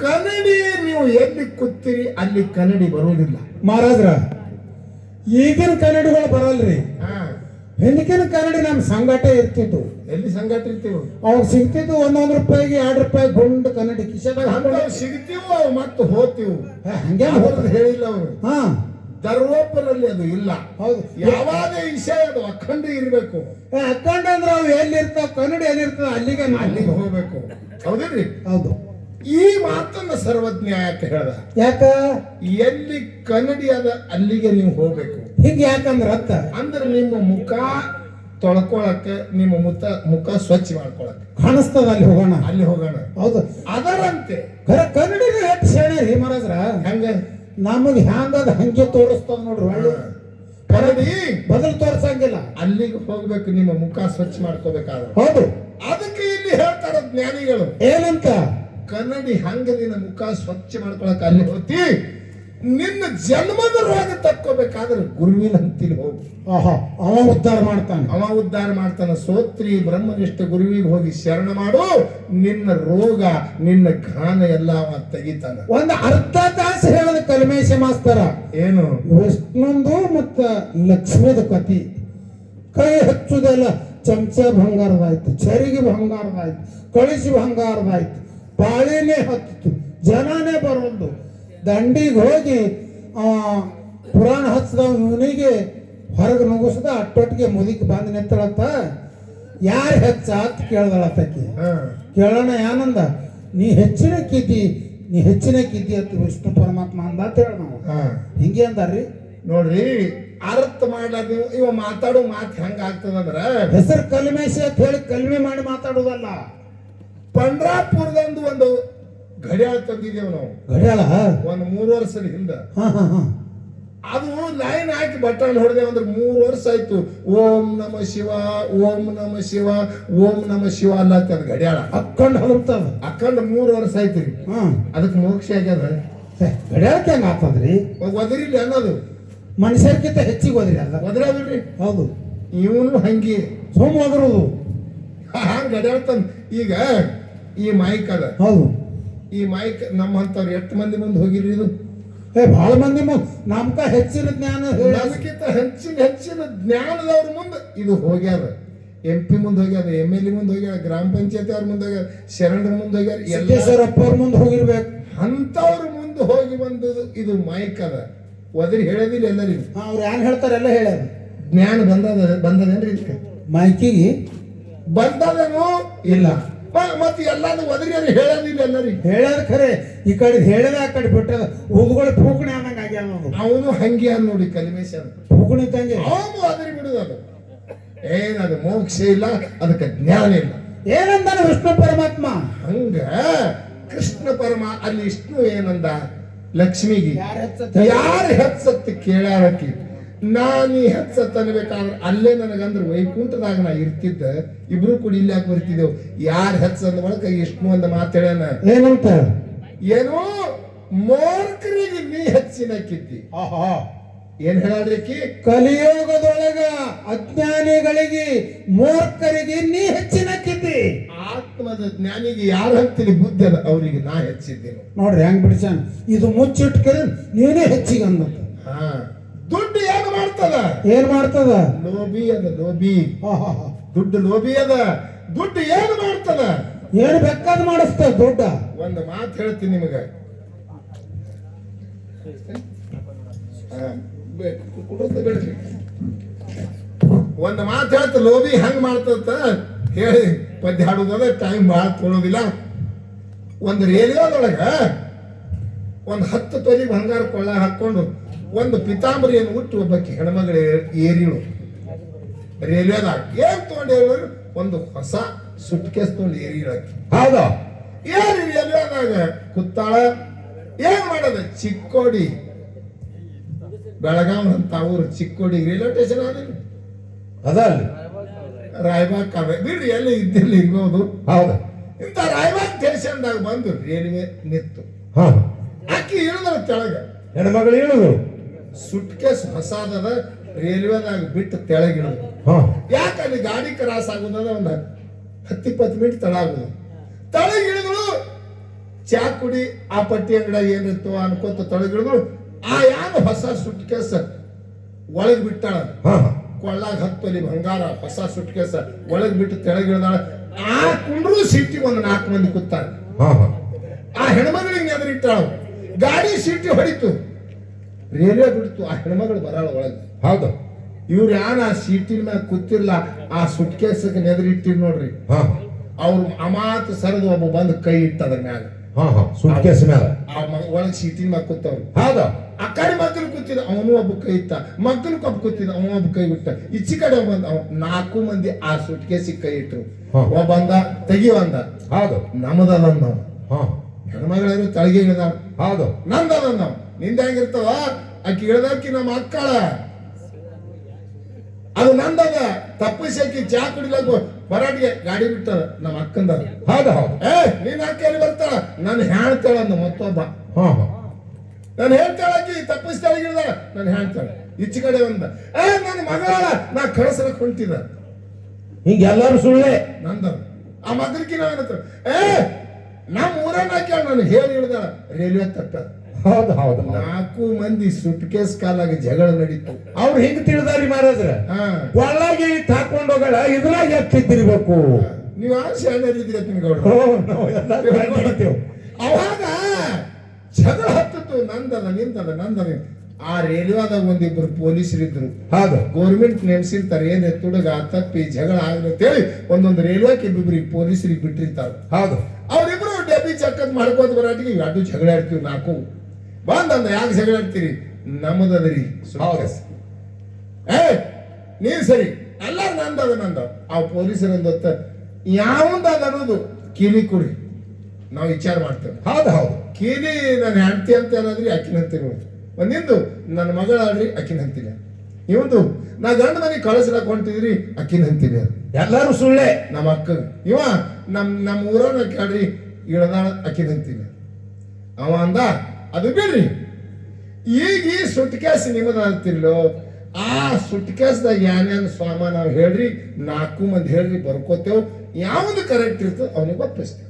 ಕನ್ನಡಿ ನೀವು ಎಲ್ಲಿ ಕೂತೀರಿ ಅಲ್ಲಿ ಕನ್ನಡಿ ಬರುವುದಿಲ್ಲ ಮಹಾರಾಜ್ರ. ಈಗಿನ ಕನ್ನಡಿಗಳು ಬರಲ್ರಿ. ಹಿಂದಕಿನ ಕನ್ನಡಿ ನಮ್ ಸಂಗಾಟ ಇರ್ತಿತ್ತು. ಎಲ್ಲಿ ಸಂಗಾಟ ಇರ್ತೀವಿ ಅವಾಗ ಸಿಗ್ತಿದ್ದು ಒಂದೊಂದು ರೂಪಾಯಿಗೆ 2 ರೂಪಾಯಿ ಗುಂಡು ಕನ್ನಡಿ ಕಿಶದಾಗ ಸಿಗ್ತೀವೋ ಅವು ಮತ್ತೆ ಹೋಗ್ತೀವಿ. ಹಂಗೆ ಹೇಳಿಲ್ಲ ಅವರು. ಹಾ, ದರ್ವೋಪರಲ್ಲಿ ಅದು ಇಲ್ಲ. ಹೌದು. ಯಾವಾಗ ವಿಷಯ ಅದು ಅಖಂಡ ಇರ್ಬೇಕು. ಅಕ್ಕಂಡ ಅಂದ್ರೆ ಅವು ಎಲ್ಲಿರ್ತಾವ ಕನ್ನಡಿ ಎಲ್ಲಿರ್ತಾವ ಅಲ್ಲಿಗೆ ಹೋಗ್ಬೇಕು. ಹೌದಿಲ್ರಿ? ಹೌದು. ಈ ಮಾತನ್ನ ಸರ್ವಜ್ಞ ಯಾಕೆ ಹೇಳ್ದ? ಯಾಕ ಎಲ್ಲಿ ಕನ್ನಡಿ ಅದ ಅಲ್ಲಿಗೆ ನೀವು ಹೋಗ್ಬೇಕು. ಹಿಂಗ ಯಾಕಂದ್ರ ಅಂದ್ರೆ ನಿಮ್ಮ ಮುಖ ತೊಳ್ಕೊಳಕ್ಕೆ, ನಿಮ್ಮ ಮುಖ ಸ್ವಚ್ಛ ಮಾಡ್ಕೊಳಕ್ಕೆ ಕಾಣಿಸ್ತದ. ಅಲ್ಲಿ ಹೋಗೋಣ. ಹೌದು. ಅದರಂತೆ ಕನ್ನಡಿ ಎಷ್ಟು ಸೇಣೆ ರೀ ಮಹಾರಾಜ್ರ. ಹಂಗ ನಮಗ್ ಹ್ಯಾಂಗದ ಹಂಗೆ ತೋರಿಸ್ತದ ನೋಡ್ರಿ. ಒಳ್ಳೆ ಕನ್ನಡಿ ಬದಲು ತೋರ್ಸಂಗಿಲ್ಲ. ಅಲ್ಲಿಗೆ ಹೋಗ್ಬೇಕು, ನಿಮ್ಮ ಮುಖ ಸ್ವಚ್ಛ ಮಾಡ್ಕೋಬೇಕಾದ್ರೆ. ಹೌದು. ಅದಕ್ಕೆ ಇಲ್ಲಿ ಹೇಳ್ತಾರ ಜ್ಞಾನಿಗಳು ಏನಂತ, ಕನ್ನಡಿ ಹಂಗ ನಿನ್ನ ಮುಖ ಸ್ವಚ್ಛ ಮಾಡ್ಕೊಳಕ್ ಅಲ್ಲಿ ಹೋಗ್ತಿ, ನಿನ್ನ ಜನ್ಮದ ರೋಗ ತಕ್ಕೋಬೇಕಾದ್ರೆ ಗುರುವಿನ ಹಂತಿಲಿ ಹೋಗು. ಅವ ಉದ್ಧಾರ ಮಾಡ್ತಾನೆ. ಅವ ಉದ್ಧಾರ ಮಾಡ್ತಾನ. ಸೋತ್ರಿ ಬ್ರಹ್ಮನಿಷ್ಠ ಗುರುವಿಗೆ ಹೋಗಿ ಶರಣ ಮಾಡು, ನಿನ್ನ ರೋಗ ನಿನ್ನ ಘಾನ ಎಲ್ಲ ಅವ ತೆಗಿತಾನ. ಒಂದು ಅರ್ಧ ತಾಸು ಹೇಳದ ಕಲ್ಮೇಶ ಮಾಸ್ತರ ಏನು ವಿಷ್ಣುಂದು ಮತ್ತ ಲಕ್ಷ್ಮಿದ ಕತಿ. ಕೈ ಹಚ್ಚುದೆಲ್ಲ ಚಮಚ ಬಂಗಾರದಾಯ್ತು, ಚರಿಗೆ ಬಂಗಾರದಾಯ್ತು, ಕಳಿಸಿ ಬಂಗಾರದಾಯ್ತು, ಬಾಳೆನೇ ಹತ್ತಿತು, ಜನನೇ ಬರೋದು. ದಂಡಿಗೆ ಹೋಗಿ ಪುರಾಣ ಹಚ್ಚದವ ಇವನಿಗೆ ಹೊರಗೆ ನುಗ್ಗಿಸ್ದ. ಅಟ್ಟೊಟ್ಟಿಗೆ ಮುದುಕಿ ಬಂದು ನಿಂತಳತ್ತ. ಯಾರು ಹೆಚ್ಚ ಅಂತ ಕೇಳ್ದಳತ್ತಕ್ಕೆ. ಕೇಳೋಣ ಏನಂದ, ನೀ ಹೆಚ್ಚಿನ ಕಿದ್ದಿ ಅಂತ ವಿಷ್ಣು ಪರಮಾತ್ಮ ಅಂದ ಅಂತ ಹೇಳ. ನಾವು ಹಿಂಗೆ ಅಂದಾರ್ರಿ ನೋಡ್ರಿ. ಅರ್ಥ ಮಾಡ್ಲಾರ ಇವ ಮಾತಾಡೋ ಮಾತು ಹೆಂಗ ಆಗ್ತದಂದ್ರ, ಹೆಸರು ಕಲ್ಮೇಶ ಅಂತ ಹೇಳಿ ಕಲ್ಮೆ ಮಾಡಿ ಮಾತಾಡೋದಲ್ಲ. ಪಂಡ್ರಾಪುರದಂದು ಒಂದು ಘಡಿಯಾಳ ತಂದಿದ್ದೇವೆ ನಾವು. ಘಡಿಯಾಳ ಒಂದು 3 ವರ್ಷದ ಹಿಂದ. ಅದು ಲೈನ್ ಹಾಕಿ ಬಟನ್ ಹೊಡೆದೇವ ಅಂದ್ರೆ 3 ವರ್ಷ ಆಯ್ತು. ಓಂ ನಮ ಶಿವ, ಓಂ ನಮ ಶಿವ, ಓಂ ನಮ ಶಿವ ಅಲ್ಲತ್ತ. ಅದು ಘಡಿಯಾಳ ಅಕ್ಕಂಡ್ ಹಲುತ್ತದ. ಅಕ್ಕಂಡ್ 3 ವರ್ಷ ಆಯ್ತು ರೀ. ಅದಕ್ಕೆ ಮೋಕ್ಷ ಆಗ್ಯದ. ಘಡಿಯಾಳಕ್ಕೆ ಹೆಂಗ ಆಗ್ತದ್ರಿ? ಒದರಿಲ್ಲ ಅನ್ನೋದು ಮನುಷ್ಯರ್ಕಿಂತ ಹೆಚ್ಚಿಗೆ ಒದರಿ ಅಲ್ಲ. ಒದರಾದ್ರಿ. ಹೌದು. ಇವನು ಹಂಗೆ ಸೋಮ ಒದರುದು ಹಂಗ ಘಡಿಯಾಳ ತಂದ. ಈಗ ಈ ಮೈಕ್ ಅದ. ಹೌದು. ಈ ಮೈಕ್ ನಮ್ಮಂತವ್ರು ಎಷ್ಟು ಮಂದಿ ಮುಂದೆ ಹೋಗಿರಿ? ಇದು ಬಹಳ ಮಂದಿ ನಮ್ಕ ಹೆಚ್ಚಿನ ಜ್ಞಾನ, ನಮಗಿಂತ ಹೆಚ್ಚಿನ ಜ್ಞಾನದವ್ರ ಮುಂದೆ ಇದು ಹೋಗ್ಯಾರ. MP ಮುಂದೆ ಹೋಗ್ಯಾರ, MLA ಮುಂದೆ ಹೋಗ್ಯಾರ, ಗ್ರಾಮ ಪಂಚಾಯತಿ ಅವ್ರ ಮುಂದೆ ಹೋಗ್ಯಾರ, ಶರಣರ ಮುಂದೆ ಹೋಗ್ಯಾರ, ಎಲ್ಲಪ್ಪ ಅವ್ರ ಮುಂದೆ ಹೋಗಿರ್ಬೇಕು. ಅಂತವ್ರ ಮುಂದೆ ಹೋಗಿ ಬಂದದು ಇದು ಮೈಕ್ ಅದ. ಒದರಿ ಹೇಳೋದಿಲ್ಲ ಎಲ್ಲರಿಗೂ. ಅವ್ರು ಏನ್ ಹೇಳ್ತಾರೆ ಎಲ್ಲ ಹೇಳ್ಯಾರ. ಜ್ಞಾನ ಬಂದದೇನ್ರಿ ಇದಕ್ಕೆ? ಮೈಕಿಗೆ ಬಂದದೇನೋ ಇಲ್ಲ. ಮತ್ತೆ ಎಲ್ಲಾನು ಒದರಿ ಹೇಳೋದಿಲ್ಲ ಎಲ್ಲರಿಗೂ. ಹೇಳೋದ್ ಖರೆ. ಈ ಕಡೆ ಹೇಳದ ಆ ಕಡೆ ಬಿಟ್ಟದ. ಊದುಗಳು ಪೂಕಣಿ ಅನ್ನಂಗ ಆಗ್ಯಾವ. ಅವನು ಹಂಗೆ ಅನ್ ನೋಡಿ ಕಲ್ಮೇಶ ಪೂಕಣಿ ತಂಗೆ ಅವನು ಒದರಿ ಬಿಡುದು. ಅದು ಏನದು ಮೋಕ್ಷ ಇಲ್ಲ, ಅದಕ್ಕೆ ಜ್ಞಾನ ಇಲ್ಲ. ಏನಂದಾನ ವಿಷ್ಣು ಪರಮಾತ್ಮ? ಹಂಗ ಕೃಷ್ಣ ಅಲ್ಲಿ ವಿಷ್ಣು ಏನಂದ ಲಕ್ಷ್ಮಿಗೆ, ಯಾರು ಹೆಚ್ಚತ್ತು ಕೇಳ್ಯಾರಕಿ, ನಾನೀ ಹೆಚ್ಚತ್ ಅನ್ಬೇಕಾದ್ರೆ ಅಲ್ಲೇ ನನಗಂದ್ರೆ ವೈಕುಂಠದಾಗ ನಾ ಇರ್ತಿದ್ದ, ಇಬ್ರು ಕೂಡ ಇಲ್ಲಿ ಯಾಕೆ ಬರ್ತಿದ್ದೆವು. ಯಾರು ಹೆಚ್ಚ ಅಂದ ಬಳಕ ವಿಷ್ಣು ಅಂದ ಮಾತಾಡ್ಯಾನ. ಏನಂತ? ಏನೋ ಮೂರ್ಖರಿಗೆ ನೀ ಹೆಚ್ಚಿನಕ್ಕಿದ್ದಿ. ಏನ್ ಹೇಳಾಡ್ರಿಕಿ? ಕಲಿಯೋಗದೊಳಗ ಅಜ್ಞಾನಿಗಳಿಗೆ ಮೂರ್ಖರಿಗೆ ನೀ ಹೆಚ್ಚಿನಕ್ಕಿದ್ದಿ. ಆತ್ಮದ ಜ್ಞಾನಿಗೆ ಯಾರು ಹಂತೀನಿ ಬುದ್ಧಿ ಅದ ಅವ್ರಿಗೆ ನಾ ಹೆಚ್ಚಿದ್ದೇನೆ. ನೋಡ್ರಿ ಹೆಂಗ್ ಬಿಡಿಸಾನ. ಇದು ಮುಚ್ಚಿಟ್ಕರೆ ನೀನೇ ಹೆಚ್ಚಿಗೆ ಅಂದ. ದುಡ್ಡು ಏನು ಮಾಡ್ತದ? ಏನ್ ಮಾಡ್ತದ? ಲೋಭಿ ಅದ. ಲೋಭಿ. ದುಡ್ಡು ಲೋಭಿ ಅದ. ದುಡ್ಡು ಏನು ಮಾಡ್ತದ? ಏನು ಬೇಕಾದ್ ಮಾಡಿಸ್ತದ ದುಡ್ಡ. ಒಂದು ಮಾತು ಹೇಳ್ತೀನಿ ನಿಮಗೆ. ಒಂದು ಮಾತು ಹೇಳ್ತ ಲೋಭಿ ಹಂಗ್ ಮಾಡ್ತದ ಹೇಳಿ ಪದ್ಯ ಹಾಡುದದ. ಟೈಮ್ ಭಾಳ ತೊಳೋದಿಲ್ಲ. ಒಂದು ರೇಡಿಯೋದೊಳಗ ಒಂದು 10 ತೊಲಿ ಬಂಗಾರ ಕೊಳ್ಳ ಹಾಕೊಂಡು ಒಂದು ಪಿತಾಂಬರಿಯನ್ನು ಹುಟ್ಟು ಒಬ್ಬಕ್ಕೆ ಹೆಣ್ಮಗಳು ಏರಿಳು ರೇಲ್ವೆದಾಗ. ಏನ್ ತಗೊಂಡು ಹೇಳೋರು? ಒಂದು ಹೊಸ ಸುಟ್ ಕೇಸ್ ತಗೊಂಡು ಏರಿಳಕ್ಕೆ. ಹೌದಾ? ಏರಿ ರೇಲ್ವೆದಾಗ ಕೂತಾಳ. ಏನ್ ಮಾಡೋದು? ಚಿಕ್ಕೋಡಿ ಬೆಳಗಾವ್ ಅಂತ ಊರು ಚಿಕ್ಕೋಡಿ ರೈಲ್ವೆ ಸ್ಟೇಷನ್ ಅದ ಅಲ್ಲಿ ರಾಯಬಾಗ್ ಕಾವೇ ಬಿಡ್ರಿ, ಎಲ್ಲಿ ಇದ್ದಲ್ಲಿ ಇರ್ಬೋದು. ಹೌದಾ? ಇಂಥ ರಾಯಬಾಗ್ ಸ್ಟೇಷನ್ದಾಗ ಬಂದು ರೇಲ್ವೆ ನಿತ್ತು. ಆಕಿ ಇಳಿದ್ರ ತೆಳಗ. ಹೆಣ್ಮಗಳು ಇಳಿದು ಸುಟ್ ಕೇಸ್ ಹೊಸಾದದ ರೇಲ್ವೆದಾಗ ಬಿಟ್ಟು ತೆಳಗಿಳಿದು. ಯಾಕೆ ಅಲ್ಲಿ ಗಾಡಿ ಕ್ರಾಸ್ ಆಗುದದ ಒಂದು 10-20 ಮಿನಿಟ್ ತಳ ಆಗುದು. ತಳಗಿಳಿದ್ರು ಚಾ ಕುಡಿ ಆ ಪಟ್ಟಿ ಅಂಗಡ ಏನಿತ್ತು ಅನ್ಕೋತ ತೊಳಗಿಳಿದ್ರು ಆ ಯಾವ ಹೊಸ ಸುಟ್ ಕೇಸ ಒಳಗ್ ಬಿಟ್ಟಾಳ ಹಾ ಕೊಳ್ಳಾಗ 10 ತೊಲಿ ಬಂಗಾರ ಹೊಸ ಸುಟ್ ಕೇಸ ಒಳಗ್ ಬಿಟ್ಟು ತೆಳಗಿಳಿದಾಳ ಆ ಕುಂಡ್ರು ಸೀಟಿಗೆ ಒಂದು 4 ಮಂದಿ ಕೂತಾರೆ ಹಾ ಆ ಹೆಣ್ಮಗಳಿಗೆ ಎದುರಿಟ್ಟಾಳ ಗಾಡಿ ಸೀಟಿ ಹೊಡಿತು ರೇಲ್ವೆ ಬಿಡ್ತು ಆ ಹೆಣ್ಮಗಳು ಬರಾಳ ಒಳಗೆ ಹೌದು ಇವ್ರು ಯಾರ ಆ ಸೀಟಿನ ಮ್ಯಾಗ ಕೂತಿರ್ಲ ಆ ಸುಟ್ ಕೇಸಕ್ಕೆ ನೆದರಿಟ್ಟಿರ್ ನೋಡ್ರಿ ಹಾ ಅವ್ರು ಅಮಾತ್ ಸರದು ಒಬ್ಬ ಬಂದು ಕೈ ಇಟ್ಟ ಅದ್ರ ಮ್ಯಾಗ ಹಾ ಸುಟ್ ಕೇಸ್ ಮೇಲೆ ಒಳಗ್ ಸೀಟಿನ ಮ್ಯಾಗ ಕೂತವ್ರು ಹೌದು ಆ ಕಡೆ ಮಕ್ಕಳು ಕೂತಿದ ಅವನು ಒಬ್ಬ ಕೈ ಇಟ್ಟ ಮಕ್ಕಳು ಒಬ್ಬ ಕೂತಿದ ಅವನು ಒಬ್ಬ ಕೈ ಬಿಟ್ಟ ಈಚಿ ಕಡೆ ಬಂದ 4 ಮಂದಿ ಆ ಸುಟ್ ಕೇಸಿಗೆ ಕೈ ಇಟ್ರು ಒಬ್ಬ ಅಂದ ತೆಗಿವಂದ ಹೌದು ನಮ್ಮದಂದ ನಾವು ಹಾ ಹೆಣ್ಮಗಳೇನು ತಳಗೆ ಇಳಿದ ಹೌದು ನಂದದ ನಾವು ನಿಂದ ಹೆಂಗಿರ್ತವ ಆಕಿ ಇಳ್ದಾಕಿ ನಮ್ಮ ಅಕ್ಕಳ ಅದು ನಂದದ ತಪ್ಪಿಸಕಿ ಚಾ ಕುಡಿಲಕ್ಕ ಬರಾಟಿಗೆ ಗಾಡಿ ಬಿಟ್ಟದ ನಮ್ಮ ಅಕ್ಕಂದ ಹೌದು ಹೌದು ನೀನ್ ಅಕ್ಕಲ್ಲಿ ಬರ್ತಾಳ ನಾನು ಹೇಳ್ತಾಳ ಅಂದ ಮತ್ತೊಬ್ಬ ಹಾ ಹಾ ನಾನು ಹೇಳ್ತಾಳಕಿ ತಪ್ಪಿಸ್ತಾಳಿಗಿಳ್ದ ನಾನು ಹೇಳ್ತಾಳೆ ಈಚೆ ಕಡೆ ಒಂದ ನನ್ನ ಮಗಳ ನಾ ಕಳಸಲಕ್ ಹೊಂಟಿದ ಹಿಂಗ ಎಲ್ಲಾರು ಸುಳ್ಳೆ ನಂದ ಆ ಮಗನಿಗೆ ನಾವೇನತ್ತ ನಮ್ಮ ಊರನ್ನ ಕೇಳ ನಾನು ಹೇಳಿ ಹಿಡ್ದಾಳ ರೈಲ್ವೆ ತಟ್ಟ ಹೌದು ಹೌದು 4 ಮಂದಿ ಸುಟ್ ಕೇಸ್ ಕಾಲಾಗ ಜಗಳ ನಡೀತು ಅವ್ರು ಹಿಂಗ್ ತಿಳಿದಾರಿ ಮಹಾರಾಜ್ರ ಒಳಗೆ ಹಾಕೊಂಡ್ ಹೋಗಲ್ಲ ಇದ್ರಾಗ ಎತ್ತಿರ್ಬೇಕು ನೀವು ಆ ಶಾಲೆಯಲ್ಲಿದ್ದೀರ ತಿನ್ಗೌಡ್ರು ಅವಾಗ ಜಗಳ ಹತ್ತಿತ್ತು ನಂದದ ಆ ರೇಲ್ವೆದಾಗ ಒಂದಿಬ್ರು ಪೊಲೀಸರಿದ್ರು ಹೌದು ಗೌರ್ಮೆಂಟ್ ನೇಮಿಸಿರ್ತಾರೆ ಏನ್ ತುಡುಗ ತಪ್ಪಿ ಜಗಳ ಆಗಲಿ ಅಂತೇಳಿ ಒಂದೊಂದು ರೇಲ್ವೆಗೆ ಇಬ್ಬಿಬ್ರಿಗೆ ಪೊಲೀಸರಿಗೆ ಬಿಟ್ಟಿರ್ತಾರೆ ಹೌದು ಅವ್ರಿಬ್ರು ಡಬ್ಬಿ ಚಕ್ಕದ್ ಮಾಡ್ಕೋತ ಬರಾಟಿಗೆ ಎರಡು ಜಗಳ ಆಡ್ತೀವಿ 4 ಬಂದಂದ ಯಾಕೆ ಜಗಳ ಆಡ್ತೀರಿ ನಮ್ಮದರಿ ನೀನ್ ಸರಿ ಎಲ್ಲ ನಂದ ಆ ಪೊಲೀಸರಂದತ್ತ ಯಾವಂದ ಅನ್ನೋದು ಕೀಲಿ ಕೊಡಿ ನಾವು ವಿಚಾರ ಮಾಡ್ತೇವೆ ಹೌದು ಹೌದು ಕೀಲಿ ನಾನು ಹೆಂಡತಿ ಅಂತ ಅನ್ನೋದ್ರಿ ಅಕ್ಕಿನ ಅಂತೀನಿ ಒಂದಿಂದು ನನ್ನ ಮಗಳಾಡ್ರಿ ಅಕ್ಕಿನ ಅಂತಿಲ್ಲ ಇವಂದು ನಾ ಗಂಡ ಮನೆ ಕಳಿಸ್ಲಾಕ್ ಹೊಂಟಿದ್ರಿ ಅಕ್ಕಿನ ಅಂತೀನಿ ಎಲ್ಲಾರು ಸುಳ್ಳೆ ನಮ್ಮ ಅಕ್ಕ ಇವ ನಮ್ಮ ಊರನ್ನ ಕೇಳ್ರಿ ಇಳದಾಳ ಅಕ್ಕಿನ ಅಂತೀನಿ ಅವ ಅಂದ ಅದು ಬಿಡ್ರಿ ಈಗ ಈ ಸುಟ್ ಕೇಸ್ ನಿಮ್ಮದ ಅಂತಿರ್ಲೋ ಆ ಸುಟ್ ಕೇಸ್ದಾಗ ಏನೇನು ಸ್ವಾಮ ನಾವು ಹೇಳ್ರಿ 4 ಮಂದಿ ಹೇಳ್ರಿ ಬರ್ಕೋತೇವ್ ಯಾವ್ದು ಕರೆಕ್ಟ್ ಇರ್ತದೆ ಅವನಿಗೆ ಒಪ್ಪಿಸ್ತೇವೆ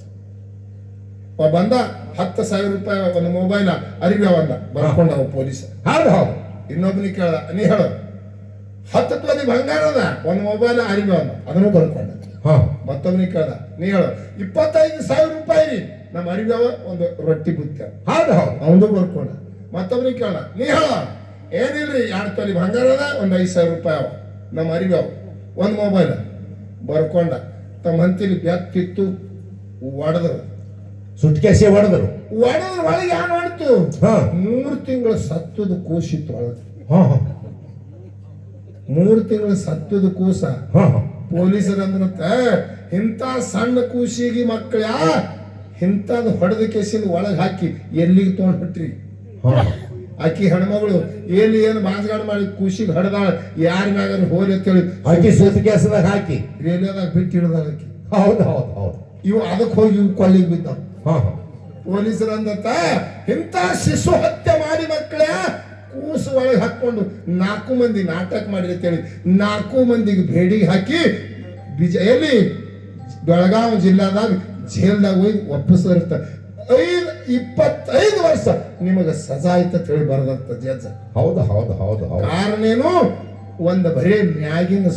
ಬಂದ 10,000 ರೂಪಾಯಿ ಒಂದು ಮೊಬೈಲ್ ಅರಿವಿ ಅವಂದ ಬರ್ಕೊಂಡವ ಪೊಲೀಸ್ ಹೌದು ಹೌದು ಇನ್ನೊಬ್ಬನಿಗೆ ಕೇಳ್ದ ನೀ ಹೇಳು 10 ತೊಲಿ ಬಂಗಾರ ಅದ ಒಂದು ಮೊಬೈಲ್ ಅರಿವಿ ಅವಂದ ಅದನ್ನು ಬರ್ಕೊಂಡ ಮತ್ತೊಬ್ಬನಿಗೆ ಕೇಳ್ದ ನೀ ಹೇಳು 25,000 ರೂಪಾಯಿ ರೀ ನಮ್ಮ ಅರಿವಿಯವ ಒಂದು ರೊಟ್ಟಿ ಬುತ್ತ ಹೌದು ಹೌದು ಅವನು ಬರ್ಕೊಂಡ ಮತ್ತೊಬ್ಬನಿಗೆ ಕೇಳ ನೀ ಹೇಳ ಏನಿಲ್ರಿ 2 ತೊಲಿ ಬಂಗಾರ ಅದ ಒಂದು 5,000 ರೂಪಾಯಿ ಅವ ನಮ್ಮ ಅರಿವಿಯವ ಒಂದು ಮೊಬೈಲ್ ಬರ್ಕೊಂಡ ತಮ್ಮ ಹಂತಿಲಿ ಬೆತ್ತಿತ್ತು ಒಡೆದ್ರು ಸುಟ್ ಕೇಸೆ ಹೊಡೆದ್ರು ಒಳಗೆ ಏನ್ ಮಾಡ್ತು 3 ತಿಂಗಳು ಸತ್ತದ ಕೂಸಿತ್ತು ಒಳಗೆ 3 ತಿಂಗಳು ಸತ್ತದ ಕೂಸ ಪೊಲೀಸರಂದ್ರಂತ ಇಂಥ ಸಣ್ಣ ಕೂಸಿಗೆ ಮಕ್ಕಳ ಇಂಥದ್ದು ಹೊಡೆದ ಕೇಸಿನ ಒಳಗೆ ಹಾಕಿ ಎಲ್ಲಿಗೆ ತೊಗೊಂಡ್ಬಿಟ್ರಿ ಆಕಿ ಹೆಣ್ಮಗಳು ಎಲ್ಲಿ ಏನು ಮಾಸ್ಗಾಡ್ ಮಾಡಿ ಕೂಸಿಗೆ ಹಡ್ದಾಳ ಯಾರ ಮ್ಯಾಗ ಹೋಲಿ ಅಂತೇಳಿ ಆಕಿ ಸುಟ್ ಕೇಸದಾಗ ಹಾಕಿ ರೇಲ್ವೆದಾಗ ಬಿಟ್ಟು ಹಿಡ್ದಾಳ ಆಕಿ ಹೌದು ಹೌದು ಹೌದು ಇವು ಅದಕ್ಕೆ ಹೋಗಿ ಇವು ಕೊಳ್ಳಿಗೆ ಬಿದ್ದಾವ ಪೊಲೀಸರಂದತ್ತ ಇಂಥ ಶಿಶು ಹತ್ಯೆ ಮಾಡಿ ಮಕ್ಕಳ ಕೂಸು ಒಳಗೆ ಹಾಕೊಂಡು 4 ಮಂದಿ ನಾಟಕ ಮಾಡಿ ಅಂತೇಳಿ 4 ಮಂದಿಗೆ ಬೇಡಿಗೆ ಹಾಕಿ ಎಲ್ಲಿ ಬೆಳಗಾವಿ ಜಿಲ್ಲಾದಾಗ ಜೈಲ್ದಾಗ ಹೋಗಿ ಒಪ್ಪಿಸಿರ್ತ 25 ವರ್ಷ ನಿಮಗೆ ಸಜಾ ಆಯ್ತ ಹೇಳಿ ಬರದಂತ ಜಡ್ಜ್ ಹೌದು ಹೌದು ಹೌದು ಕಾರಣ ಏನು ಒಂದು ಬರೇ ಮ್ಯಾಗಿನ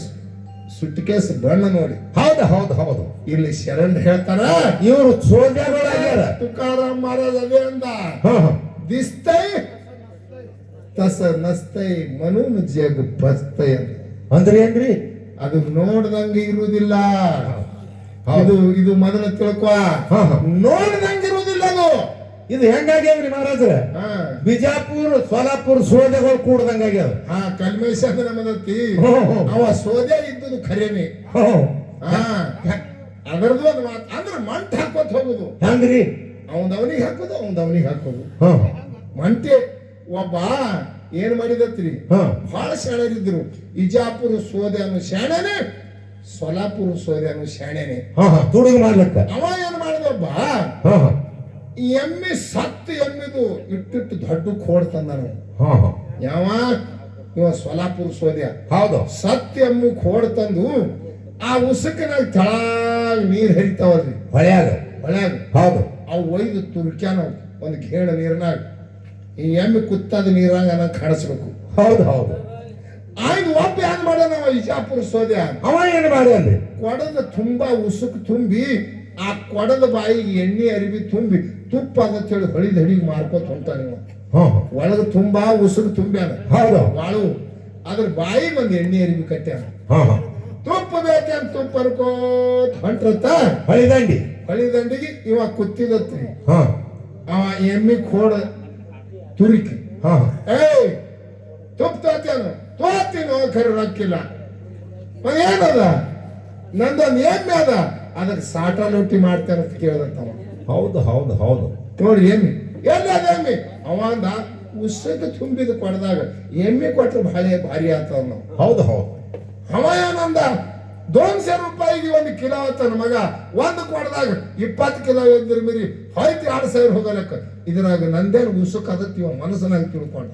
ಸುಟ್ ಕೇಸ್ ಬಣ್ಣ ನೋಡಿ ಹೌದು ಹೌದು ಹೌದು ಇಲ್ಲಿ ಶರಣ್ ಹೇಳ್ತಾರ ಇವರು ಸೋಲ್ಜರ್ಗಳಾಗ್ಯಾರ ತುಕಾರಾಮ್ ಮಹಾರಾಜ್ ಅದೇ ಅಂದ ದಿಸ್ತೈ ತಸ ನಸ್ತೈ ಮನೂನ್ ಜಗ್ ಬಸ್ತೈ ಅಂದ್ರೆ ಏನ್ರಿ ಅದು ನೋಡ್ದಂಗ ಇರುವುದಿಲ್ಲ ಇದು ಮೊದಲ ತಿಳ್ಕೊ ನೋಡ್ದಂಗ ಇರುವುದಿಲ್ಲ ಅದು ಇದು ಹೆಂಗಾಗ್ಯಾವ್ರಿ ಮಹಾರಾಜ್ರ ಬಿಜಾಪುರ ಸೋಲಾಪುರ ಸೋದೆಗಳು ಕೂಡ್ದಂಗಾಗ್ಯಾವ ಕಲ್ಮೇಶ ಅಂದ್ರೆ ನಮ್ಮದತ್ತಿ ಅವ ಸೋದೆ ಇದ್ದುದು ಖರೇನೆ ಅದರದ್ದು ಒಂದು ಮಾತು ಅಂದ್ರೆ ಮಂಟ್ ಹಾಕೋತ್ ಹೋಗುದು ಹೆಂಗ್ರಿ ಅವನಿಗೆ ಹಾಕೋದು ಮಂಟೆ ಒಬ್ಬ ಏನ್ ಮಾಡಿದತ್ರಿ ಬಹಳ ಶಾಣರಿದ್ರು ಇಜಾಪುರ ಸೋದೆ ಅನ್ನೋ ಶಾಣೆನೆ ಸೋಲಾಪುರ ಸೋದೆ ಅನ್ನೋ ಶಾಣೆನೆ ತುಡುಗ ಮಾಡ್ಲಕ್ಕ ಅವ ಏನ್ ಮಾಡಿದೊಬ್ಬ ಎಮ್ಮೆ ಸತ್ತು ಎಮ್ಮಿದು ಇಟ್ಟಿಟ್ಟು ದೊಡ್ಡ ಕೋಡ್ ತಂದಾನ ಯಾವ ಇವ ಸೋಲಾಪುರ ಸೋದ್ಯ ಹೌದು ಸತ್ಯ ಎಮ್ಮು ಕೋಡ್ ತಂದು ಆ ಉಸುಕಿನಾಗ ತಳಾಗ ನೀರ್ ಹರಿತಾವಲ್ರಿ ಹೊಳ್ಯಾಗ ಹೊಳ್ಯಾಗ ಹೌದು ಅವು ಒಯ್ದು ತುರ್ಕ್ಯಾನ ಒಂದು ಗೇಣ ನೀರ್ನಾಗ ಈ ಎಮ್ಮೆ ಕುತ್ತದ ನೀರಾಗ ನಂಗೆ ಕಾಣಿಸ್ಬೇಕು. ಹೌದು ಹೌದು. ಆಯ್ತು ಒಬ್ಬ ಏನ್ ಮಾಡ ನಾವು ವಿಜಾಪುರ ಸೋದ್ಯ ಅವ ಏನ್ ಮಾಡ್ಯಾನ್ರಿ? ಕೊಡದ ತುಂಬಾ ಉಸುಕ್ ತುಂಬಿ ಆ ಕೊಡದ ಬಾಯಿಗೆ ಎಣ್ಣೆ ಅರಿವಿ ತುಂಬಿ ತುಪ್ಪ ಹೇಳಿ ಹೊಳಿದ ಹಡಿಗೆ ಮಾರ್ಕೋತ ಹೊಂಟಾನೆ. ಒಳಗ ತುಂಬಾ ಉಸುಕ್ ತುಂಬ್ಯಾನ. ಹೌದು. ಬಾಳು ಅದ್ರ ಬಾಯಿಗೆ ಒಂದು ಎಣ್ಣೆ ಅರಿವಿ ಕಟ್ಟ್ಯಾನ. ತುಪ್ಪ ಬೇಕಂತ ತುಪ್ಪ ಅನ್ಕೋತ ಹೊಂಟ್ರತ್ತ ಹೊಳಿದಂಡಿಗೆ ಇವ ಕುತ್ತಿದತ್ರಿ. ಅವ ಎಮ್ಮಿ ಖೋಡ ತುರಿಕಿ ಏಯ್ ತುಪ್ಪ ತೋತೀನೋ ಖರೆ ರೊಕ್ಕಿಲ್ಲ. ಏನದ ನಂದೊಂದು ಎಮ್ಮೆ ಅದ ಅದಕ್ಕೆ ಸಾಟ ರೊಟ್ಟಿ ಮಾಡ್ತೇನೆ ಅಂತ ಕೇಳದಂತವ. ಹೌದು ಹೌದು ಹೌದು. ನೋಡಿ ಎಮ್ಮಿ ಎಲ್ಲ ಎಮ್ಮಿ ಅವಂದ ಉಸಕ್ಕೆ ತುಂಬಿದ ಕೊಡದಾಗ ಎಮ್ಮೆ ಕೊಟ್ರೆ ಭಾರಿ ಆತವ ನಾವು. ಹೌದು ಹೌದು. ಅವ ಏನಂದ 200 ರೂಪಾಯಿಗೆ 1 ಕಿಲೋ ಆತನ ಮಗ. ಒಂದು ಕೊಡದಾಗ 20 ಕಿಲೋ ಇದ್ರ ಮೀರಿ ಹೋಯ್ತು 2,000 ಹೋಗಲಕ್ಕ. ಇದ್ರಾಗ ನಂದೇನು ಉಸುಕ್ ಅದತ್ತೀವ ಮನಸ್ಸನಾಗ ತಿಳ್ಕೊಂಡ.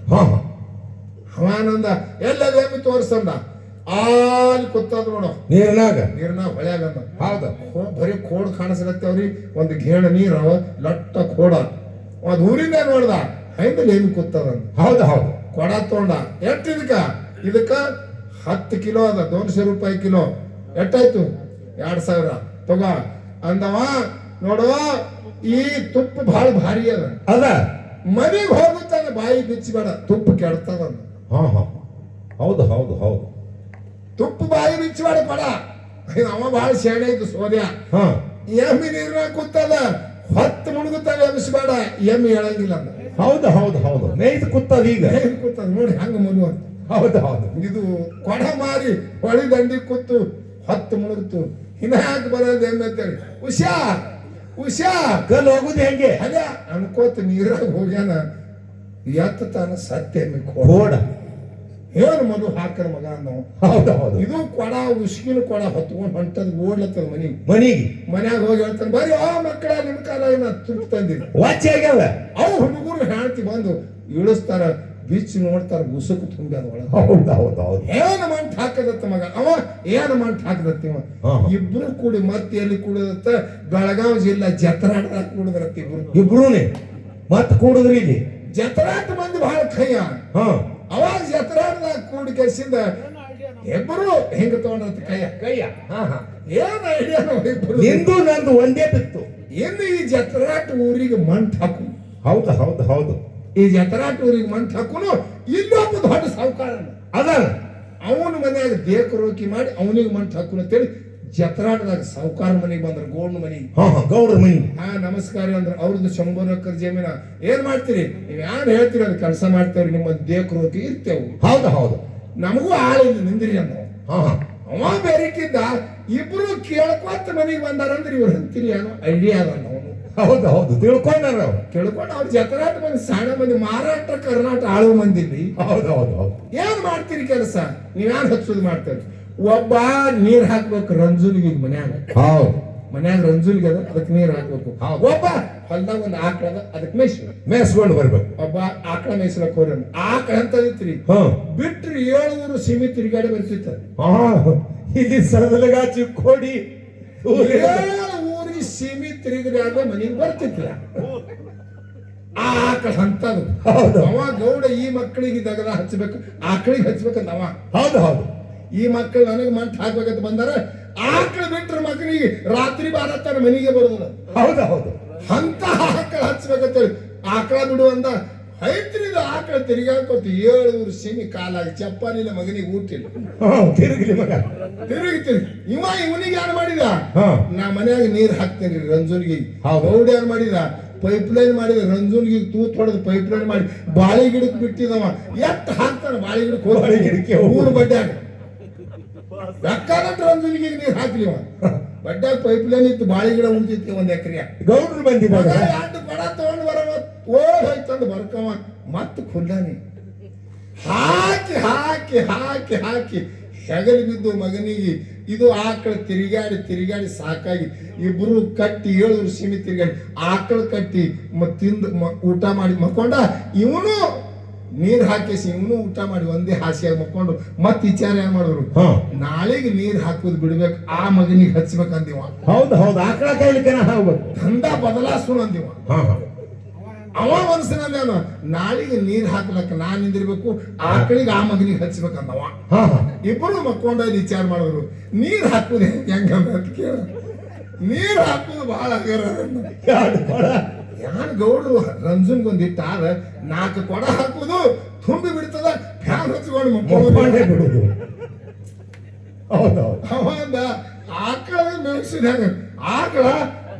ಅವಾನಂದ ಎಲ್ಲದ ಎಮ್ಮಿ ತೋರ್ಸಂದ. ಅಲ್ಲಿ ಕೂತದ ನೋಡು ನೀರ್ನಾಗ ಹೊಳ್ಯಾಗಂದ. ಹೌದು. ಬರೀ ಕೋಡ್ ಕಾಣಿಸ್ಲತ್ತವ್ರಿ. ಒಂದು ಗೇಣ ನೀರವ ಲಟ್ಟ ಕೋಡ. ಒಂದ್ ಊರಿಂದ ನೋಡ್ದ ಹೈಂದಲ್ಲಿ ಎಮ್ಮಿ ಕೂತದ. ಹೌದು ಹೌದು. ಕೊಡ ತೊಗೊಂಡ. ಎಷ್ಟ್ ಇದಕ್ಕ 10 ಕಿಲೋ ಅದ. 200 ರೂಪಾಯಿ ಕಿಲೋ. ಎಷ್ಟಾಯ್ತು? 2,000 ತಗೋ ಅಂದವ. ನೋಡುವ ಈ ತುಪ್ಪ ಬಹಳ ಭಾರಿ ಅದ. ಮನೆಗೆ ಹೋಗುತ್ತಾನೆ ಬಾಯಿ ಬಿಚ್ಚಬೇಡ ತುಪ್ಪ ಕೆಡ್ತದ. ಹೌದು ಹೌದು ಹೌದು. ತುಪ್ಪ ಬಾಯಿ ಬಿಚ್ಚಬೇಡ ಕೊಡ. ಅವ ಬಹಳ ಶಾಣೆ ಇದ್ದು ಸೋದ್ಯ. ಎಮ್ಮಿ ನೀರ್ನಾಗ ಕೂತದ ಹೊತ್ತು ಮುಳುಗುತ್ತಾವೆ ಎಬ್ಬಿಸಬೇಡ. ಎಮ್ಮಿ ಹೇಳಂಗಿಲ್ಲ ಅಂದ. ಹೌದು ಹೌದು ಹೌದು. ಮೇಯ್ದು ಕೂತದ ಈಗ ಕೂತದ ನೋಡಿ ಹಂಗ ಮುಳುವಂತ. ಹೌದು ಹೌದು. ಇದು ಕೊಡ ಮಾರಿ ಹೊಳಿ ದಂಡಿ ಕೂತು ಹೊತ್ತು ಮುಳುಗ್ತು. ಇನ್ಯಾಕೆ ಬರೋದು ಎಮ್ಮೆ ಅಂತೇಳಿ ಉಷಾ ಕಲ್ ಹೋಗುದು ಹೆಂಗೆ ಅದೇ ಅನ್ಕೋತ ನೀರಾಗ ಹೋಗ್ಯಾನ. ಎತ್ತ ತಾನ ಸತ್ಯ ಎಮ್ಮೆ ಕೋಡ ಏನು ಮಗು ಹಾಕರ ಮಗ ನಾವು. ಹೌದು ಹೌದು. ಇದು ಕೊಡ ಉಸ್ಕಿನ ಕೊಡ ಹೊತ್ಕೊಂಡ್ ಹೊಂಟದ್ ಓಡ್ಲತ್ತದ ಮನಿಗೆ. ಮನ್ಯಾಗ ಹೋಗಿ ಹೇಳ್ತಾನೆ ಬರೀ ಮಕ್ಕಳ ನಿಮ್ ಕಾಲ ತುರ್ತು ತಂದಿಲ್ಲ ವಾಚಿ ಆಗ್ಯಾವ. ಅವು ಹುಡುಗರು ಹೇಳ್ತಿ ಬಂದು ಇಳಿಸ್ತಾರ ಬಿಚ್ಚಿ ನೋಡ್ತಾರ ಉಸುಕು ತುಂಬ್ಯಾದ ಒಳಗ. ಹೌದು ಹೌದು ಹೌದು. ಏನ್ ಮಂಟ್ ಹಾಕದತ್ತ ಮಗ ಅವ ಏನ್ ಮಂಟ್ ಹಾಕದತ್ತ ಇವ. ಇಬ್ರು ಕೂಡಿ ಮತ್ತೆ ಎಲ್ಲಿ ಕೂಡದತ್ತ ಬೆಳಗಾವಿ ಜಿಲ್ಲಾ ಜತ್ರಾಟದಾಗ ಕೂಡದ್ರತ್ತ ಇಬ್ರುನೇ ಮತ್ ಕೂಡುದ್ರಿ ಇಲ್ಲಿ. ಜತ್ರಾಟ ಮಂದಿ ಬಹಳ ಕೈಯ. ಅವಾಗ ಜತ್ರಾಟದಾಗ ಕೂಡಿ ಕೆಸಿಂದ ಇಬ್ಬರು ಹೆಂಗ ತಗೊಂಡ್ರತ್ತ ಕೈಯ. ಏನ್ ಐಡಿಯಾ ಇಬ್ರು. ನಿಂದು ನಂದು ಒಂದೇ ಬಿತ್ತು. ಇನ್ನು ಈ ಜತ್ರಾಟ ಊರಿಗೆ ಮಂಟ್ ಹಾಕು. ಹೌದು ಹೌದು ಹೌದು. ಈ ಜತ್ರಾಟ ಊರಿಗೆ ಮಂಟ್ ಹಾಕುನು ಇನ್ನೊಬ್ಬ ದೊಡ್ಡ ಸಾವುಕಾರ ಅದ. ಅವನ ಮನ್ಯಾಗ ದೇಕರೋಕಿ ಮಾಡಿ ಅವನಿಗೆ ಮಂಟ್ ಹಾಕುನು ಅಂತೇಳಿ ಜತ್ರಾಟದಾಗ ಸಾವುಕಾರ ಮನೆಗೆ ಬಂದ್ರ ಗೌಡ್ನ ಮನೆಗೆ. ಗೌಡ್ರ ಮನಿ. ನಮಸ್ಕಾರ ಅಂದ್ರ ಅವ್ರದ್ದು 100 ಎಕರೆ ಜಮೀನ. ಏನ್ ಮಾಡ್ತೀರಿ ನೀವ್ ಯಾರು ಹೇಳ್ತೀರಿ ಅದ್ ಕೆಲಸ ಮಾಡ್ತೇವ್ರಿ ನಿಮ್ಮ ದೇಕರೋಕಿ ಇರ್ತೇವು. ಹೌದು ಹೌದು. ನಮಗೂ ಆಳಿಲ್ಲ ನಿಂದ್ರಿ ಅಂದ. ಅವ ಬೇರೆಕ್ಕಿದ್ದ ಇಬ್ರು ಕೇಳ್ಕೊತ ಮನೆಗೆ ಬಂದಾರಂದ್ರೆ ಇವ್ರು ಅಂತೀರಿ ಏನೋ ಐಡಿಯಾ ಅದ ಅವನು. ಹೌದು ಹೌದು. ತಿಳ್ಕೊಂಡಾರ ಕೇಳ್ಕೊಂಡು ಅವ್ರ ಜತ್ರಾಟ ಮಂದಿ ಸಣ್ಣ ಮಂದಿ ಮಹಾರಾಷ್ಟ್ರ ಕರ್ನಾಟಕ ಆಳುವ ಮಂದಿ. ಹೌದು ಹೌದು ಹೌದು. ಏನ್ ಮಾಡ್ತೀರಿ ಕೆಲಸ ನೀವ್ಯಾರು ಹಚ್ಚೋದು ಮಾಡ್ತೇವೆ. ಒಬ್ಬ ನೀರ್ ಹಾಕ್ಬೇಕು ರಂಜುನ್ಗೆ ಮನ್ಯಾಗ. ಹೌದು. ಮನ್ಯಾಗ ರಂಜುನ್ಗೆ ಅದ ಅದಕ್ಕೆ ನೀರ್ ಹಾಕ್ಬೇಕು. ಒಬ್ಬ ಹೊಲ್ದಾಗ ಒಂದು ಆಕಳದ ಅದಕ್ಕೆ ಮೇಯಿಸ್ಕೊಂಡು ಬರ್ಬೇಕು. ಒಬ್ಬ ಆಕಳ ಮೇಯಿಸ್ಲಕ್ ಹೋರ ಆಕಳ ಅಂತ ಐತ್ರಿ. ಬಿಟ್ರಿ 7 ಸೀಮಿ ತಿರುಗಾಡಿ ಬರ್ತಿತ್ತ. ಇಲ್ಲಿ ಸರದಲಗ ಚಿಕ್ಕೋಡಿ 7 ಊರಿಗೆ ಸೀಮಿ ತಿರುಗಾಡಿ ಮನೆಗೆ ಬರ್ತಿತ್ತ. ಆ ಆಕಳ ಅಂತದು. ಅವ ಗೌಡ ಈ ಮಕ್ಕಳಿಗೆ ದಗದ ಹಚ್ಬೇಕು ಆಕಳಿಗೆ ಹಚ್ಬೇಕಂತ ಅವ. ಹೌದು ಹೌದು. ಈ ಮಕ್ಕಳು ನನಗೆ ಮಂಟ್ ಹಾಕ್ಬೇಕಂತ ಬಂದಾರ. ಆಕಳ ಬಿಟ್ರ ಮಕ್ಕಳಿಗೆ ರಾತ್ರಿ ಬಾರತ್ತಾರ ಮನೆಗೆ ಬರೋದು. ಹೌದು ಹೌದು. ಅಂತ ಆಕಳ ಹಚ್ಬೇಕಂತೇಳಿ ಆಕಳ ಬಿಡು ಅಂದ. ಐತ್ರಿದ ಆಕಳ ತಿರುಗಾಡ್ಕೊತ 7 ಸೀಮಿ ಕಾಲಾಗಿ ಚಪ್ಪಾನಿಲ್ಲ ಮಗನಿಗೆ ಊಟಿಲ್ಲ. ತಿರುಗಲಿ ಮಗ ತಿರುಗಿ ಇವನಿಗೆ ಯಾರು ಮಾಡಿದ. ನಾ ಮನ್ಯಾಗ ನೀರ್ ಹಾಕ್ತೇನೆ ರಂಜುನ್ಗೆ. ಗೌಡ ಯಾರು ಮಾಡಿದ ಪೈಪ್ ಲೈನ್ ಮಾಡಿದ ರಂಜುನ್ಗೆ ತೂತ್ ಹೊಡೆದು ಪೈಪ್ ಲೈನ್ ಮಾಡಿ ಬಾಳೆ ಗಿಡಕ್ಕೆ ಬಿಟ್ಟಿದವ. ಎಟ್ ಹಾಕ್ತಾನ ಬಾಳೆ ಗಿಡಕ್ಕೆ ಊರು ಬಡ್ಡ್ಯಾಗ ಬೇಕಾದಟ್ಟು ರಂಜುನ್ಗೆ ನೀರ್ ಹಾಕ್ಲಿವ. ಬಡ್ಡ್ಯಾಗ ಪೈಪ್ ಲೈನ್ ಇತ್ತು ಬಾಳೆ ಗಿಡ ಉಳಿದಿತ್ತು 1 ಎಕರೆ. ಗೌಡ್ರು ಬಂದಿ 2 ಕೊಡ ತಗೊಂಡ್ ಬರವ ಹೋಯ್ತಂದು ಬರ್ಕವ ಮತ್ ಖುಲ್ಲಾನಿ ಹಾಕಿ ಹಾಕಿ ಹಾಕಿ ಹಾಕಿ ಹೆಗಲು ಬಿದ್ದು ಮಗನಿಗೆ. ಇದು ಆಕಳ ತಿರುಗಾಡಿ ಸಾಕಾಗಿ ಇಬ್ರು ಕಟ್ಟಿ 7 ಸೀಮಿ ತಿರುಗಾಡಿ ಆಕಳ ಕಟ್ಟಿ ತಿಂದು ಊಟ ಮಾಡಿ ಮಕ್ಕೊಂಡ. ಇವನು ನೀರ್ ಹಾಕಿಸಿ ಇವನು ಊಟ ಮಾಡಿ ಒಂದೇ ಹಾಸಿಯಾಗಿ ಮಕ್ಕೊಂಡು ಮತ್ ವಿಚಾರ ಏನ್ ಮಾಡಿದ್ರು ಹಾ ನಾಳೆಗೆ ನೀರ್ ಹಾಕುದ್ ಬಿಡ್ಬೇಕು ಆ ಮಗನಿಗೆ ಹಚ್ಬೇಕಂದಿವ ಹೌದು ಹೌದು ಆಕಳ ಕಾಯ್ಲಿಕ್ಕೆ ಹೋಗ್ಬೇಕು ದಂಡ ಬದಲಾಸು ಅಂದಿವ ಹಾ ಹಾ ಅವ ಮನಸ್ಸಿನ ನಾಳೆಗೆ ನೀರ್ ಹಾಕ್ಲಕ್ಕ ನಾನ್ ನಿಂದಿರ್ಬೇಕು ಆಕಳಿಗೆ ಆ ಮಗನಿಗೆ ಹಚ್ಬೇಕಂದವ ಹಾ ಹಾ ಇಬ್ಬರು ಮಕ್ಕೊಂಡ ವಿಚಾರ ಮಾಡಿದ್ರು ನೀರ್ ಹಾಕುದು ಹೆಂಗಂದ ಅಂತ ಕೇಳ ನೀರ್ ಹಾಕುದು ಬಹಳ ಆಗ್ಯಾರ ಯಾರು ಕೊಡ? ಯಾರು ಗೌಡ್ರು ರಂಜನ್ಗೊಂದ್ ಇಟ್ಟಾರ 4 ಕೊಡ ಹಾಕುದು ತುಂಬಿ ಬಿಡ್ತದ ಫ್ಯಾನ್ ಹಚ್ಕೊಂಡು ಮೊಬ್ಬಾಂಡೆ ಮಕ್ಕೊಂಡು ಬಿಡುದು ಹೌದು ಹೌದು ಅವಂದ ಆಕಳ ಮೇಯಿಸಿದಾಗ ಆಕಳ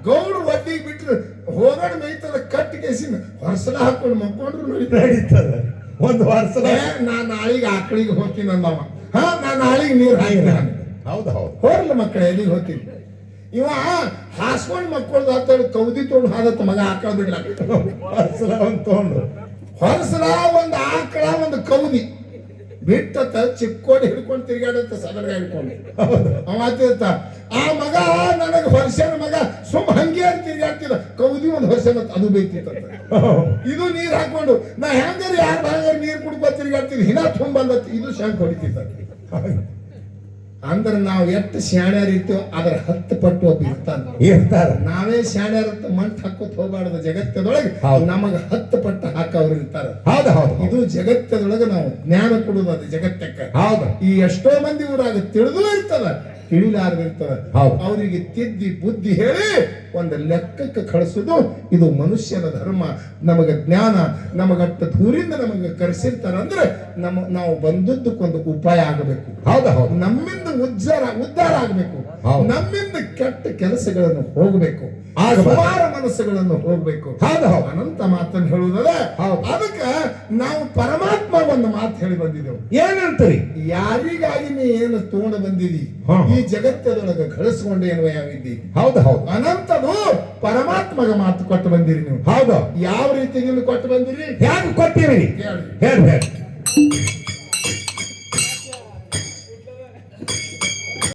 ಗೌಡ್ರು ಒಟ್ಟಿಗೆ ಬಿಟ್ರು ಹೋಗಣ ಮೇಯ್ತದ ಕಟ್ಟಿ ಕೇಸಿನ ಹೊರಸಲ ಹಾಕೊಂಡು ಮಕ್ಕೊಂಡ್ರು ನಡೀತದೆ ಒಂದು ವರ್ಷದ ನಾ ನಾಳೆಗೆ ಆಕಳಿಗೆ ಹೋಗ್ತೀನಿ ಅಂದವ ಹಾ ನಾ ನಾಳೆಗೆ ನೀರ್ ಹಾಕಿದ ಹೌದು ಹೌದು ಹೋರ್ಲ ಮಕ್ಕಳ ಎಲ್ಲಿಗೆ ಹೋಗ್ತೀನಿ ಇವ ಹಾಸ್ಕೊಂಡ್ ಮಕ್ಕಳ್ದು ಆತ ಕೌದಿ ತೊಗೊಂಡು ಹಾದತ್ತ ಮಗ ಆಕಳ ಬಿಡ್ಲಾಕ ವರ್ಷದ ಒಂದು ತಗೊಂಡು ಹೊರಸಲ ಒಂದು ಆಕಳ ಒಂದು ಕೌದಿ ಬಿಟ್ಟತ್ತ ಚಿಕ್ಕೋಡಿ ಹಿಡ್ಕೊಂಡು ತಿರ್ಗಾಡತ್ತ ಸದರ್ಗ ಹಿಡ್ಕೊಂಡು ಅವ ಆತಿರ್ತ ಆ ಮಗ ನನಗೆ ವರ್ಷನ ಮಗ ಸುಮ್ ಹಂಗೆ ಅಂತ ತಿರ್ಗಾಡ್ತಿಲ್ಲ ಕೌದಿ ಒಂದು ವರ್ಷನ ಅದು ಬೈತಿತ್ತ ಇದು ನೀರ್ ಹಾಕೊಂಡು ನಾ ಹೆಂಗಾರ ಯಾರ ಹಂಗಾರ ನೀರ್ ಕುಡ್ಕೊ ತಿರ್ಗಾಡ್ತಿದ್ವಿ ಹಿನ ತುಂಬ ಬಂದತ್ ಇದು ಶಂಕ್ ಹೊಡಿತಿತ್ತ ಅಂದ್ರೆ ನಾವು ಎಷ್ಟು ಶಾಣ್ಯಾರ ಇರ್ತೀವೋ ಅದ್ರ 10 ಪಟ್ಟು ಒಬ್ಬ ಇರ್ತಾನ ಇರ್ತಾರ ನಾವೇ ಶಾಣ್ಯಾರ ಮಂಟ್ ಹಾಕೋತ್ ಹೋಗ್ಬಾರ್ದು ಜಗತ್ತದೊಳಗೆ ಹೌದು. ನಮಗ 10 ಪಟ್ಟು ಹಾಕವ್ರು ಇರ್ತಾರ ಹೌದು ಹೌದು ಇದು ಜಗತ್ತದೊಳಗೆ ನಾವು ಜ್ಞಾನ ಕೊಡುದು ಅದು ಜಗತ್ತಕ್ಕ ಹೌದು ಈ ಎಷ್ಟೋ ಮಂದಿ ಊರಾಗ ತಿಳಿದು ಇರ್ತದ ತಿಳಿಲಾರ್ದಿರ್ತದ ಹೌದು. ಅವರಿಗೆ ತಿದ್ದಿ ಬುದ್ಧಿ ಹೇಳಿ ಒಂದು ಲೆಕ್ಕಕ್ಕೆ ಕಳಿಸುದು ಇದು ಮನುಷ್ಯನ ಧರ್ಮ ನಮಗ ಜ್ಞಾನ ನಮಗಟ್ಟ ದೂರಿಂದ ನಮಗೆ ಕರೆಸಿರ್ತಾರ ಅಂದ್ರೆ ನಾವು ಬಂದದ್ದಕ್ಕೊಂದು ಉಪಾಯ ಆಗಬೇಕು ಹೌದು ಹೌದು ನಮ್ಮಿಂದ ಉದ್ಧಾರ ಆಗಬೇಕು ಹೌದು. ನಮ್ಮಿಂದ ಕೆಟ್ಟ ಕೆಲಸಗಳನ್ನು ಹೋಗಬೇಕು ಆಗಬಾರ್ದು. ಸುಮಾರು ಮನಸ್ಸುಗಳನ್ನು ಹೋಗ್ಬೇಕು ಹೌದು ಹೌದು ಅನಂತ ಮಾತನ್ನು ಹೇಳುವುದಲ್ಲ ಹೌದು. ಅದಕ್ಕೆ ನಾವು ಪರಮಾತ್ಮ ಒಂದು ಮಾತು ಹೇಳಿ ಬಂದಿದ್ದೆವು ಏನಂತೀರಿ ಯಾರಿಗಾಗಿ ನೀ ಏನು ತಗೊಂಡು ಬಂದಿದಿ ಹಾ. ಈ ಜಗತ್ತದೊಳಗೆ ಗಳಿಸ್ಕೊಂಡು ಏನು ಯಾವಿದ್ದಿ ಹೌದು ಹೌದು ಅನಂತದು ಪರಮಾತ್ಮಗ ಮಾತು ಕೊಟ್ಟು ಬಂದಿರಿ ನೀವು ಹೌದು ಯಾವ ರೀತಿ ನೀವು ಕೊಟ್ಟು ಬಂದಿರಿ ಹ್ಯಾಂಗ ಕೊಟ್ಟಿರಿ ಹೇಳಿ ಹೇಳಿ ಹೇಳಿ